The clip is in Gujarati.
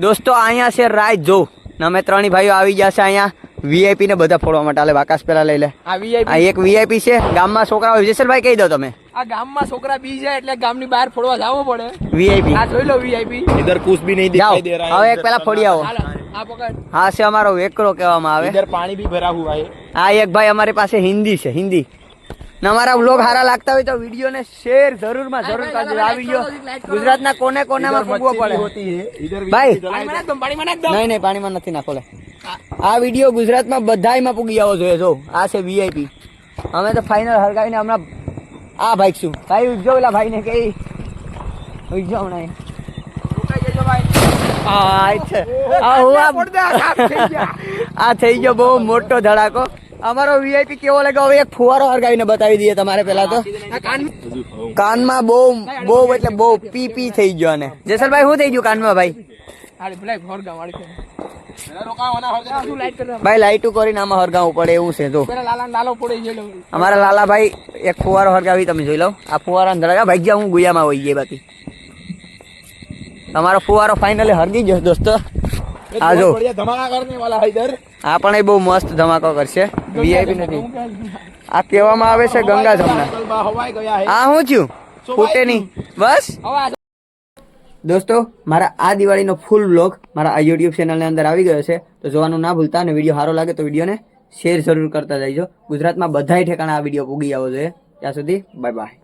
દોસ્તો અહીંયા છે રાજ જો અમે ત્રણેય ભાઈઓ આવી ગયા છે અહીંયા વીઆઈપી ને બધા ફોડવા માટે. હાલે આકાશ પેલા લઈ લે. આ એક વીઆઈપી છે ગામમાં છોકરા. વિજયસરભાઈ કહી દો તમે. આ ગામમાં છોકરા બી જાય એટલે ગામની બહાર ફોડવા જવું પડે. વીઆઈપી આ જોઈ લો વીઆઈપી. इधर कुछ भी नहीं दिखाई दे रहा है. હવે એક પેલા ફોડી આવો. આ પકડ. હા છે અમારો વેકરો કહેવામાં આવે. इधर पानी भी भरा हुआ है. આ એક ભાઈ અમારી પાસે હિન્દી છે હિન્દી. ને અમારા વ્લોગ સારા લાગતા હોય તો વિડીયો ને શેર જરૂર માં જરૂર કરજો. આ વિડીયો ગુજરાતના કોને કોનેમાં પૂગવો પડે. ભાઈ નહીં નહીં પાણીમાં નથી નાખો લે. આ વિડીયો ગુજરાતમાં બધાયમાં પૂગી આવો જોઈએ. જો આ છે વીઆઈપી. અમે તો ફાઇનલ હરગાવીને હમણાં આ ભાઈ શું ભાઈ ઉજજો પેલા ભાઈ ને કઈ ઉજજો હમણાં આ થઈ ગયો બહુ મોટો ધડાકો. અમારો વીઆઈપી કેવો લાગ્યો હવે એક ફુવારો હરગાવીને બતાવી દઈએ તમારે પેલા તો. કાનમાં બહુ બહુ એટલે બહુ પી પી થઈ ગયો. અને જેસલભાઈ શું થઈ ગયું કાનમાં ભાઈ? ભાઈ લાઈટું કરીને આમાં હરગાવું પડે એવું છે. જો અમારા લાલાભાઈ એક ફુવારો હરગાવી તમે જોઈ લો. આ ફુવારા ધડાકા ભાઈ ગયા હું ગુયામાં હોય ગઈ બાકી. તમારો ફુવારો ફાઇનલી હરગી ગયો દોસ્તો. આ જો આ પણ એ બહુ મસ્ત ધમાકો કરશે. વીઆઈપી નથી આ કહેવામાં આવે છે ગંગા જમના. આ શું થયું ફૂટે નહીં બસ. દોસ્તો મારા આ દિવાળીનો ફૂલ વ્લોગ મારા આ યુટ્યુબ ચેનલની અંદર આવી ગયો છે. તો જોવાનું ના ભૂલતા. અને વિડીયો સારો લાગે તો વિડીયોને શેર જરૂર કરતા જઈજો. ગુજરાતમાં બધાય ઠેકાણા આ વિડીયો પૂગી આવો જોઈએ. ત્યાં સુધી બાય બાય.